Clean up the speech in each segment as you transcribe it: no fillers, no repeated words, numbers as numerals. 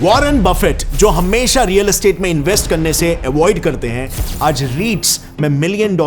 Warren Buffett, जो हमेशा real estate में इन्वेस्ट करने से अवॉइड करते हैं, आज रीट्स में $1 मिलियन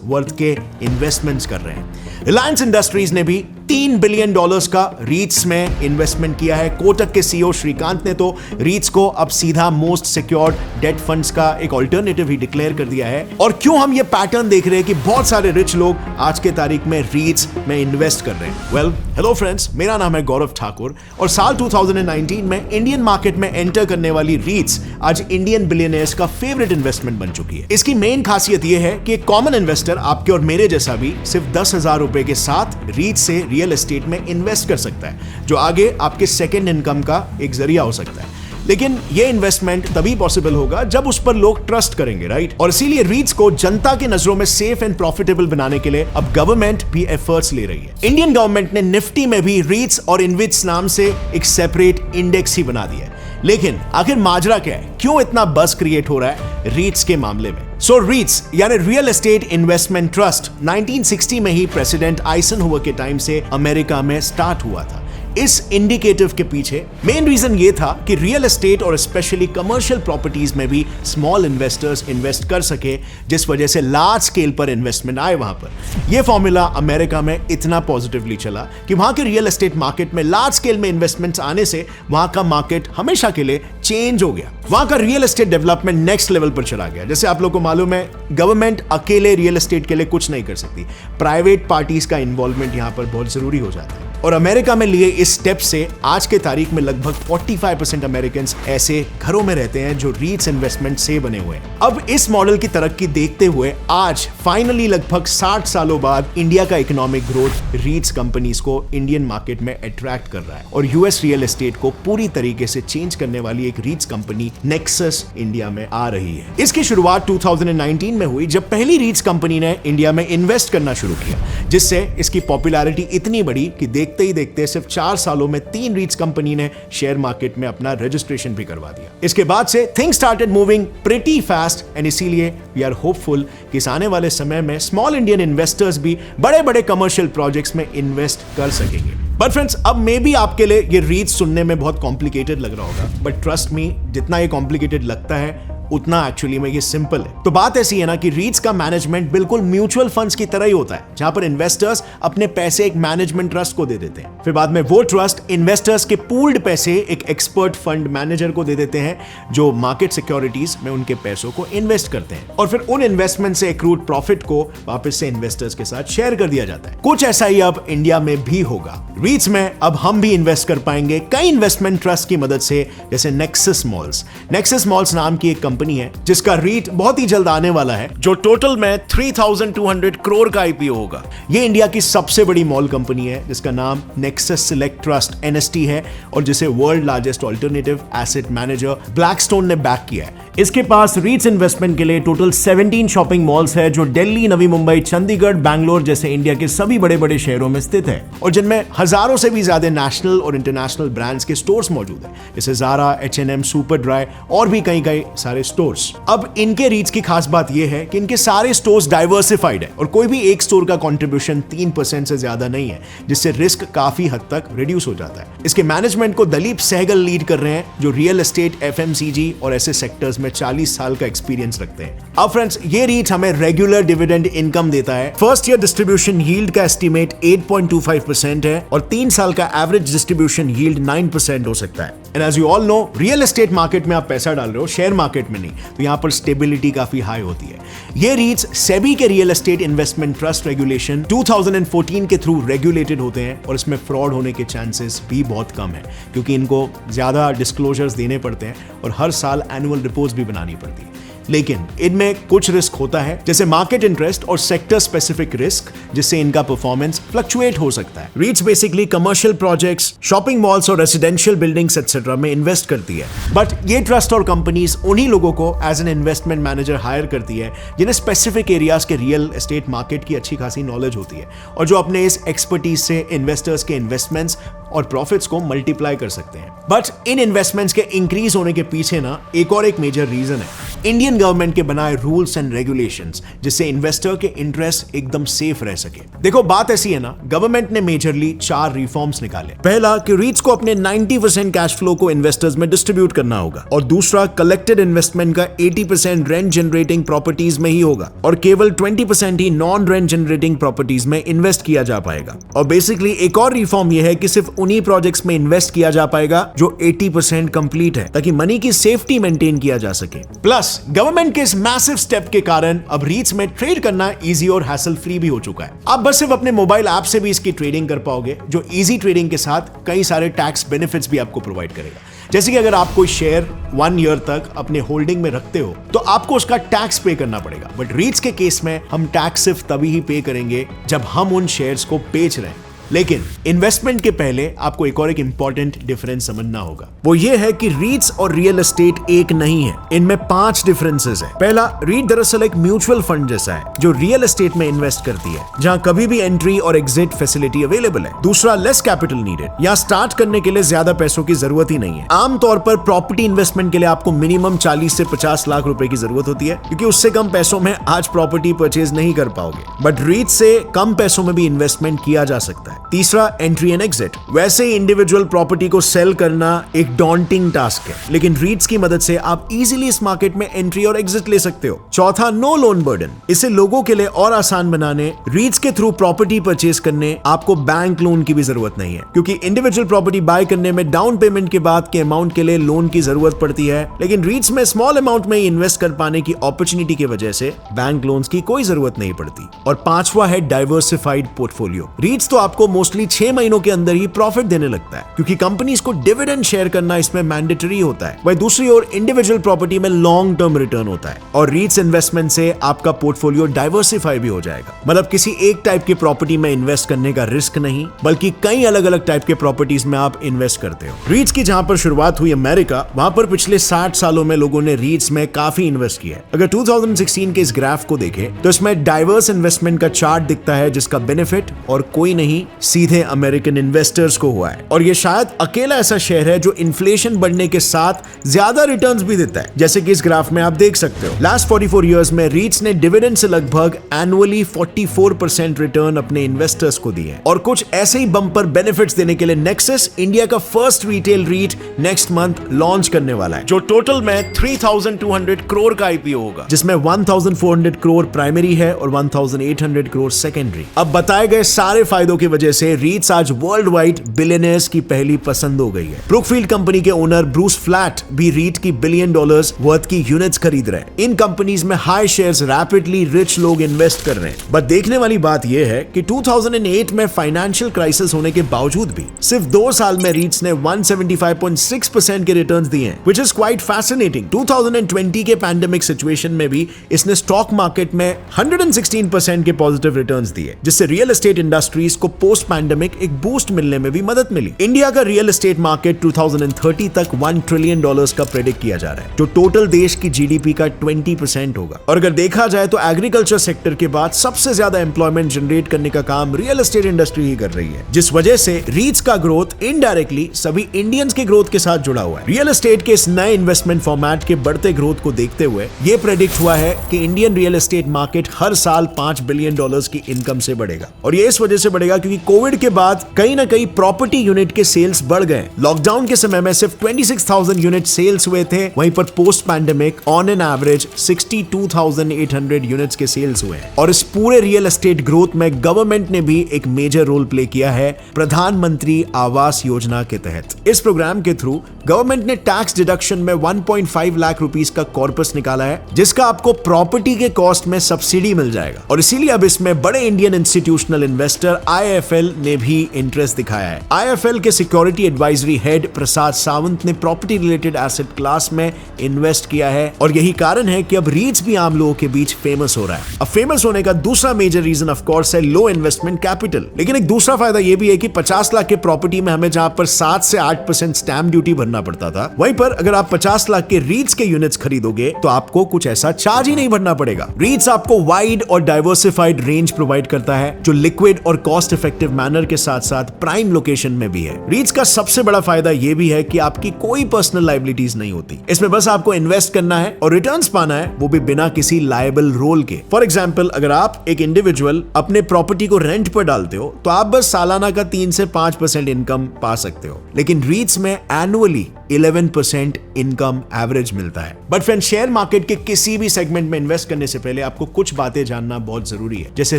वर्थ के इन्वेस्टमेंट्स कर रहे हैं। रिलायंस इंडस्ट्रीज ने भी $3 बिलियन का रीट्स में इन्वेस्टमेंट किया है। कोटक के सीईओ श्रीकांत ने तो रीट्स को अब सीधा मोस्ट सिक्योर्ड डेट फंड्स का एक ऑल्टरनेटिव ही डिक्लेयर कर दिया है। और क्यों हम ये पैटर्न देख रहे हैं कि बहुत सारे रिच लोग आज के तारीख में रीट्स में इन्वेस्ट कर रहे हैं? वेल, हेलो फ्रेंड्स, मेरा नाम है गौरव ठाकुर और साल 2019 में इंडियन मार्केट में एंटर करने वाली रीट्स आज इंडियन बिलियनियर्स का फेवरेट इन्वेस्टमेंट बन चुकी है। इसकी मेन खासियत यह है कि कॉमन इन्वेस्टर, आपके और मेरे जैसा भी, सिर्फ 10,000 रुपए के साथ रीट्स से रियल एस्टेट में इन्वेस्ट कर सकता है, जो आगे आपके सेकेंड इनकम का एक जरिया हो सकता है। लेकिन ये इन्वेस्टमेंट तभी पॉसिबल होगा जब उस पर लोग ट्रस्ट करेंगे, राइट? और इसीलिए रीट्स को जनता की नजरों में सेफ एंड प्रॉफिटेबल बनाने के लिए अब गवर्नमेंट भी एफर्ट्स ले रही है। इंडियन गवर्नमेंट ने निफ्टी में भी रीट्स और इनविट्स नाम से एक सेपरेट इंडेक्स ही बना दिया है। लेकिन आखिर माजरा क्या है? क्यों इतना बज़ क्रिएट हो रहा है रीट्स के मामले में? सो रीट्स यानी रियल एस्टेट इन्वेस्टमेंट ट्रस्ट 1960 में ही प्रेसिडेंट आइजनहोवर के टाइम से अमेरिका में स्टार्ट हुआ था। इस इंडिकेटिव के पीछे मेन रीजन ये था कि रियल एस्टेट और स्पेशली कमर्शियल प्रॉपर्टीज में भी स्मॉल इन्वेस्टर्स इन्वेस्ट कर सके, जिस वजह से लार्ज स्केल पर इन्वेस्टमेंट आए वहां पर। यह फॉर्मूला अमेरिका में इतना पॉजिटिवली चला कि वहां के रियल एस्टेट मार्केट में लार्ज स्केल में इन्वेस्टमेंट्स आने से वहां का मार्केट हमेशा के लिए चेंज हो गया। वहां का real estate development next level पर चला गया। जैसे आप लोगों को मालूम है, गवर्नमेंट अकेले रियल एस्टेट के लिए कुछ नहीं कर सकती, प्राइवेट पार्टीज का इन्वॉल्वमेंट यहां पर बहुत जरूरी हो जाता है। और अमेरिका में लिए इस स्टेप से आज के तारीख में लगभग 45% अमेरिकन ऐसे घरों में रहते हैं जो रीट्स इन्वेस्टमेंट से बने हुए हैं। अब इस मॉडल की तरक्की देखते हुए आज फाइनली लगभग 60 सालों बाद इंडिया का इकोनॉमिक ग्रोथ रीट्स कंपनीज को इंडियन मार्केट में अट्रैक्ट कर रहा है और यूएस रियल एस्टेट को पूरी तरीके से चेंज करने वाली एक रीट्स कंपनी नेक्सस इंडिया में आ रही है। इसकी शुरुआत 2019 में हुई जब पहली रीट्स कंपनी ने इंडिया में इन्वेस्ट करना शुरू किया, जिससे इसकी पॉपुलैरिटी इतनी बढ़ी कि देखते ही देखते सिर्फ 4 सालों में 3 रीट्स कंपनी ने शेयर मार्केट में अपना रजिस्ट्रेशन भी करवा दिया। इसके बाद से things started moving pretty fast and इसीलिए वी आर होपफुल कि इस आने वाले समय में स्मॉल इंडियन इन्वेस्टर्स भी बड़े बड़े कमर्शियल प्रोजेक्ट्स में इन्वेस्ट कर सकेंगे। बट फ्रेंड्स, अब मे भी आपके लिए ये रीट्स सुनने में बहुत कॉम्प्लिकेटेड लग रहा होगा, बट ट्रस्ट मी, जितना ये कॉम्प्लिकेटेड लगता है उतना एक्चुअली में ये सिंपल है। तो बात ऐसी है ना कि रीट्स का मैनेजमेंट बिल्कुल म्यूचुअल फंड्स की तरह ही होता है, जहां पर इन्वेस्टर्स अपने पैसे एक मैनेजमेंट ट्रस्ट को दे देते हैं। फिर बाद में वो ट्रस्ट इन्वेस्टर्स के पूल्ड पैसे एक एक्सपर्ट फंड मैनेजर को दे देते हैं, जो मार्केट सिक्योरिटीज में उनके पैसों को इन्वेस्ट करते हैं और फिर उन इन्वेस्टमेंट से एक्रूड प्रॉफिट को वापस से इन्वेस्टर्स के साथ शेयर कर दिया जाता है। कुछ ऐसा ही अब इंडिया में भी होगा। रीट्स में अब हम भी इन्वेस्ट कर पाएंगे कई इन्वेस्टमेंट ट्रस्ट की मदद से, जैसे नेक्सस मॉल्स। नेक्सस मॉल्स नाम की एक कंपनी है जिसका रीट बहुत ही जल्द आने वाला है, जो टोटल में 3200 करोड़ का आईपीओ होगा। ये इंडिया की सबसे बड़ी मॉल कंपनी है जिसका नाम नेक्सस सिलेक्ट ट्रस्ट NST है और जिसे world largest alternative asset manager Blackstone ने बैक किया है। इसके पास रीट्स इन्वेस्टमेंट के लिए टोटल 17 शॉपिंग मॉल्स है जो दिल्ली, नवी मुंबई, चंडीगढ़, बैंगलोर जैसे इंडिया के सभी बड़े बड़े शहरों में स्थित है और जिनमें हजारों से भी ज्यादा नेशनल और इंटरनेशनल ब्रांड्स के स्टोर्स मौजूद है, जैसे Zara, H&M, सुपरड्राई और भी कई सारे स्टोर्स। अब इनके रीट्स की खास बात यह है कि इनके सारे स्टोर्स डाइवर्सिफाइड है और कोई भी एक स्टोर का कंट्रीब्यूशन 3% से ज्यादा नहीं है, जिससे रिस्क काफी हद तक रिड्यूस हो जाता है। इसके मैनेजमेंट को दलीप सहगल लीड कर रहे हैं, जो रियल एस्टेट, FMCG और ऐसे सेक्टर्स में 40 साल का एक्सपीरियंस रखते हैं। अब फ्रेंड्स, ये रीट हमें रेगुलर डिविडेंड इनकम देता है। फर्स्ट ईयर डिस्ट्रीब्यूशन यील्ड का एस्टीमेट 8.25% है और 3 साल का एवरेज डिस्ट्रीब्यूशन यील्ड 9% हो सकता है। And as you all know, real estate market में आप पैसा डाल रहे हो, शेयर मार्केट में नहीं, तो यहां पर स्टेबिलिटी काफी हाई होती है। ये रीट्स सेबी के real estate investment trust regulation 2014 के थ्रू रेगुलेटेड होते हैं और इसमें फ्रॉड होने के चांसेस भी बहुत कम है, क्योंकि इनको ज्यादा डिस्क्लोजर्स देने पड़ते हैं और हर साल एनुअल रिपोर्ट्स भी बनानी पड़ती है। लेकिन इनमें कुछ रिस्क होता है, जैसे मार्केट इंटरेस्ट और सेक्टर स्पेसिफिक रिस्क, जिससे इनका परफॉर्मेंस फ्लक्चुएट हो सकता है। रीट्स basically commercial projects, shopping malls और रेजिडेंशियल बिल्डिंग्स एक्सेट्रा में इन्वेस्ट करती है। बट ये ट्रस्ट और कंपनीज उन्हीं लोगों को as an investment manager hire करती है जिन्हें स्पेसिफिक एरियाज के रियल एस्टेट मार्केट की अच्छी खासी नॉलेज होती है और जो अपने इस एक्सपर्टीज से इन्वेस्टर्स के इन्वेस्टमेंट्स और प्रॉफिट्स को मल्टीप्लाई कर सकते हैं। बट इन इन्वेस्टमेंट्स के इंक्रीज होने के पीछे ना एक मेजर रीजन है इंडियन गवर्नमेंट के बनाए रूल्स एंड रेगुलेशंस, जिससे इन्वेस्टर के इंटरेस्ट एकदम सेफ रह सके। देखो बात ऐसी है ना, गवर्नमेंट ने मेजरली 4 रिफॉर्म्स निकाले। पहला कि रीट्स को अपने 90% कैश फ्लो को इन्वेस्टर्स में डिस्ट्रीब्यूट करना होगा, और दूसरा कलेक्टेड इन्वेस्टमेंट का 80% रेंट जनरेटिंग प्रॉपर्टीज में ही होगा और केवल 20% ही नॉन रेंट जनरेटिंग प्रॉपर्टीज में इन्वेस्ट किया जा पाएगा। और बेसिकली एक और रिफॉर्म यह है कि सिर्फ उन्हीं प्रोजेक्ट्स में इन्वेस्ट किया जा पाएगा जो 80% कंप्लीट है, ताकि मनी की सेफ्टी मेंटेन किया जा सके। प्लस गवर्नमेंट के इस मैसिव स्टेप के कारण अब रीट्स में ट्रेड करना इजी और हैसल फ्री भी हो चुका है। आप बस सिर्फ अपने मोबाइल ऐप से भी इसकी ट्रेडिंग कर पाओगे, जो इजी ट्रेडिंग के साथ कई सारे टैक्स बेनिफिट्स भी आपको प्रोवाइड करेगा। जैसे कि अगर आप कोई शेयर 1 ईयर तक अपने होल्डिंग में रखते हो तो आपको उसका टैक्स पे करना पड़ेगा, बट रीट्स के केस में हम टैक्स सिर्फ तभी ही पे करेंगे जब हम उन शेयर्स को बेच रहे हैं। लेकिन इन्वेस्टमेंट के पहले आपको एक और इंपॉर्टेंट डिफरेंस समझना होगा, वो ये है कि रीट्स और रियल एस्टेट एक नहीं है, इनमें 5 डिफरेंसेस हैं। पहला, रीट दरअसल एक म्यूचुअल फंड जैसा है जो रियल एस्टेट में इन्वेस्ट करती है, जहां कभी भी एंट्री और एग्जिट फैसिलिटी अवेलेबल है। दूसरा, लेस कैपिटल नीडेड, यहाँ स्टार्ट करने के लिए ज्यादा पैसों की जरूरत ही नहीं है। आमतौर पर प्रॉपर्टी इन्वेस्टमेंट के लिए आपको मिनिमम 40 से 50 लाख रुपए की जरूरत होती है, क्योंकि उससे कम पैसों में आज प्रॉपर्टी परचेज नहीं कर पाओगे, बट रीट से कम पैसों में भी इन्वेस्टमेंट किया जा सकता है। तीसरा, एंट्री एंड एग्जिट, वैसे ही इंडिविजुअल प्रॉपर्टी को सेल करना एक डॉन्टिंग टास्क है, लेकिन रीट्स की मदद से आप इजीली इस मार्केट में एंट्री और एग्जिट ले सकते हो। चौथा, नो लोन बर्डन, इसे लोगों के लिए और आसान बनाने रीट्स के थ्रू प्रॉपर्टी परचेज करने आपको बैंक लोन की भी जरूरत नहीं है, क्योंकि इंडिविजुअल प्रॉपर्टी बाय करने में डाउन पेमेंट के बाद के अमाउंट के लिए लोन की जरूरत पड़ती है, लेकिन रीट्स में स्मॉल अमाउंट में ही इन्वेस्ट कर पाने की अपॉर्चुनिटी की वजह से बैंक लोन्स की कोई जरूरत नहीं पड़ती। और पांचवा है डाइवर्सिफाइड पोर्टफोलियो। रीट्स तो आपको मोस्टली 6 महीनों के अंदर ही प्रॉफिट देने लगता है, क्योंकि कंपनीज को डिविडेंड शेयर करना इसमें मैंडेटरी होता है। वहीं दूसरी ओर इंडिविजुअल प्रॉपर्टी में लॉन्ग टर्म रिटर्न होता है, और रीट्स इन्वेस्टमेंट से आपका पोर्टफोलियो डाइवर्सिफाई भी हो जाएगा। मतलब किसी एक टाइप की प्रॉपर्टी में इन्वेस्ट करने का रिस्क नहीं, बल्कि कई अलग अलग टाइप के प्रॉपर्टीज में आप इन्वेस्ट करते हो। रीट्स की जहां पर शुरुआत हुई अमेरिका, वहां पर पिछले 60 सालों में लोगों ने रीट्स में काफी इन्वेस्ट किया है। अगर 2016 के इस ग्राफ को देखें तो इसमें डाइवर्स इन्वेस्टमेंट का चार्ट दिखता है, जिसका बेनिफिट और कोई नहीं, सीधे अमेरिकन इन्वेस्टर्स को हुआ है। और ये शायद अकेला ऐसा शेयर है जो इन्फ्लेशन बढ़ने के साथ ज्यादा रिटर्न्स भी देता है, जैसे कि इस ग्राफ में आप देख सकते हो। लास्ट 44 इयर्स में रीट्स ने डिविडेंड से लगभग एनुअली 44% रिटर्न अपने इन्वेस्टर्स को दिए हैं। और कुछ ऐसे ही बम्पर बेनिफिट्स देने के लिए नेक्सस इंडिया का first retail REIT next month launch करने वाला है, जो टोटल में 3200 करोड़ का आईपीओ होगा, जिसमें 1400 करोड़ प्राइमरी है और 1800 करोड़ सेकेंडरी। अब बताए गए सारे फायदों की वजह से रीट्स आज वर्ल्ड वाइड बिलियनर्स की पहली पसंद हो गई है। ब्रुकफील्ड कंपनी के ओनर ब्रूस फ्लैट भी रीट की $1 बिलियन वर्थ की यूनिट्स खरीद रहे हैं। इन कंपनीज में हाई शेयर्स रैपिडली रिच लोग इन्वेस्ट कर रहे हैं। बट देखने वाली बात यह है कि 2008 में फाइनेंशियल क्राइसिस होने के बावजूद भी सिर्फ 2 साल में रीट्स ने 175.6% के रिटर्न्स दिए हैं, व्हिच इज क्वाइट फैसिनेटिंग। 2020 के पैंडेमिक सिचुएशन में भी इसने स्टॉक मार्केट में 116% के पॉजिटिव रिटर्न्स दिए, जिससे रियल एस्टेट इंडस्ट्रीज को पोस्ट पैंडेमिक एक बूस्ट मिलने में भी मदद मिली। इंडिया का रियल एस्टेट मार्केट 2030 तक $1 ट्रिलियन का प्रेडिक्ट किया जा रहा है, जो टोटल देश की जीडीपी का 20% होगा। और अगर देखा जाए तो एग्रीकल्चर सेक्टर के बाद सबसे ज्यादा एम्प्लॉयमेंट जनरेट करने का काम रियल एस्टेट इंडस्ट्री ही कर रही है, जिस वजह से रीट्स का ग्रोथ इनडायरेक्टली सभी इंडियंस के ग्रोथ के साथ जुड़ा हुआ है। रियल एस्टेट के इस नए इन्वेस्टमेंट फॉर्मेट के बढ़ते ग्रोथ को देखते हुए यह प्रेडिक्ट हुआ है कि इंडियन रियल एस्टेट मार्केट हर साल $5 बिलियन की इनकम से बढ़ेगा। और ये इस वजह से बढ़ेगा क्योंकि कोविड के बाद कहीं ना कहीं प्रॉपर्टी यूनिट के सेल्स बढ़ गए। लॉकडाउन के समय में सिर्फ 26,000 यूनिट सेल्स हुए थे, वहीं पर post pandemic on an average 62,800 units के सेल्स हुए हैं। और इस पूरे रियल एस्टेट ग्रोथ में गवर्नमेंट ने भी एक मेजर रोल प्ले किया है प्रधानमंत्री आवास योजना के तहत। इस प्रोग्राम के थ्रू गवर्नमेंट ने टैक्स डिडक्शन में 1.5 लाख रुपीस का कॉर्पस निकाला है, जिसका आपको प्रॉपर्टी के कॉस्ट में सब्सिडी मिल जाएगा। और इसीलिए अब इसमें बड़े इंडियन इंस्टीट्यूशनल इन्वेस्टर IIFL ने भी इंटरेस्ट दिखाया है। IIFL के सिक्योरिटी एडवाइजरी हेड प्रसाद सावंत ने प्रॉपर्टी रिलेटेड एसेट क्लास में इन्वेस्ट किया है, और यही कारण है कि अब रीट्स भी आम लोगों के बीच फेमस हो रहा है। अब फेमस होने का दूसरा मेजर रीजन ऑफ कोर्स है लो इन्वेस्टमेंट कैपिटल। लेकिन एक दूसरा फायदा यह भी है कि 50 लाख के प्रॉपर्टी में हमें जहां पर 7 से 8% स्टैम्प ड्यूटी भरना पड़ता था, वहीं पर अगर आप 50 लाख के रीट्स के यूनिट्स खरीदोगे तो आपको कुछ ऐसा चार्ज ही नहीं भरना पड़ेगा। रीट्स आपको वाइड और डाइवर्सिफाइड रेंज प्रोवाइड करता है, जो लिक्विड और कॉस्ट इफेक्टिव अट्रैक्टिव मैनर के साथ साथ प्राइम लोकेशन में भी है। रीट्स का सबसे बड़ा फायदा यह भी है कि आपकी कोई पर्सनल लायबिलिटीज नहीं होती। इसमें बस आपको इन्वेस्ट करना है और रिटर्न्स पाना है, वो भी बिना किसी लायबल रोल के। फॉर एग्जाम्पल, अगर आप एक इंडिविजुअल अपने प्रॉपर्टी को रेंट पर डालते हो तो आप बस सालाना का 3 से 5% इनकम पा सकते हो, लेकिन रीट्स में एनुअली 11% इनकम एवरेज मिलता है। बट फ्रेंड, शेयर मार्केट के किसी भी सेगमेंट में इन्वेस्ट करने से पहले आपको कुछ बातें जानना बहुत जरूरी है। जैसे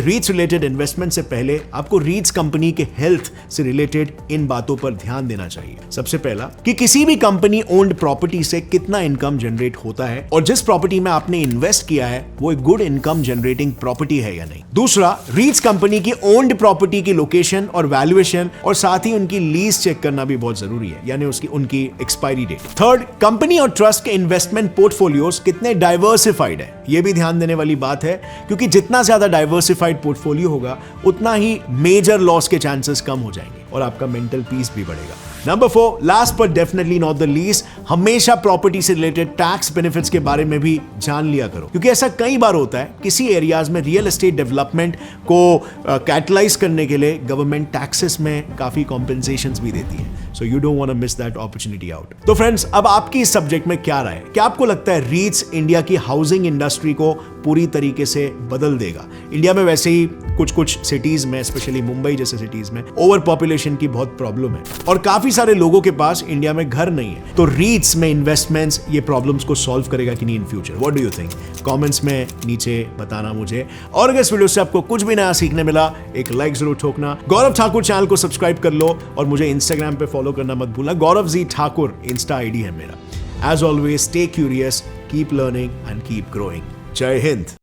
रीट्स रिलेटेड इन्वेस्टमेंट से पहले आपको रीट्स कंपनी के हेल्थ से रिलेटेड इन बातों पर ध्यान देना चाहिए। सबसे पहला कि किसी भी कंपनी ओन्ड प्रॉपर्टी से कितना इनकम जनरेट होता है और जिस प्रॉपर्टी में आपने इन्वेस्ट किया है वो एक गुड इनकम जनरेटिंग प्रॉपर्टी है या नहीं। दूसरा, रीट्स कंपनी की ओन्ड प्रॉपर्टी की लोकेशन और वैल्यूएशन और साथ ही उनकी लीज चेक करना भी बहुत जरूरी है, यानी उनकी एक्सपायरी डेट। थर्ड, कंपनी और ट्रस्ट के इन्वेस्टमेंट पोर्टफोलियोज कितने डाइवर्सिफाइड है, यह भी ध्यान देने वाली बात है, क्योंकि जितना ज्यादा डाइवर्सिफाइड पोर्टफोलियो होगा उतना ही मेजर लॉस के चांसेस कम हो जाएंगे और आपका मेंटल पीस भी बढ़ेगा। Number 4, last but definitely not the least, हमेशा प्रॉपर्टी से रिलेटेड टैक्स बेनिफिट्स के बारे में भी जान लिया करो, क्योंकि ऐसा कई बार होता है किसी एरियाज में रियल एस्टेट डेवलपमेंट को कैटलाइज करने के लिए गवर्नमेंट टैक्सेस में काफी कॉम्पेंसेशंस भी देती है। So you don't want to miss that opportunity out. तो फ्रेंड्स, अब आपकी इस सब्जेक्ट में क्या राय है? क्या आपको लगता है रीट्स इंडिया की हाउसिंग इंडस्ट्री को पूरी तरीके से बदल देगा? इंडिया में वैसे ही कुछ सिटीज में, स्पेशली मुंबई जैसे सिटीज में ओवर पॉपुलेशन की बहुत प्रॉब्लम है और काफी सारे लोगों के पास इंडिया में घर नहीं है। तो रीट्स में इन्वेस्टमेंट्स ये प्रॉब्लम्स को सॉल्व करेगा कि नहीं in future? What do you think? Comments में नीचे बताना मुझे। और अगर इस वीडियो से आपको कुछ भी नया सीखने मिला, एक लाइक जरूर ठोकना। गौरव ठाकुर चैनल को सब्सक्राइब कर लो और मुझे इंस्टाग्राम पे फॉलो करना मत भूलना। गौरव जी ठाकुर इंस्टा आईडी है मेरा। As always, stay curious, keep learning and keep growing. जय हिंद।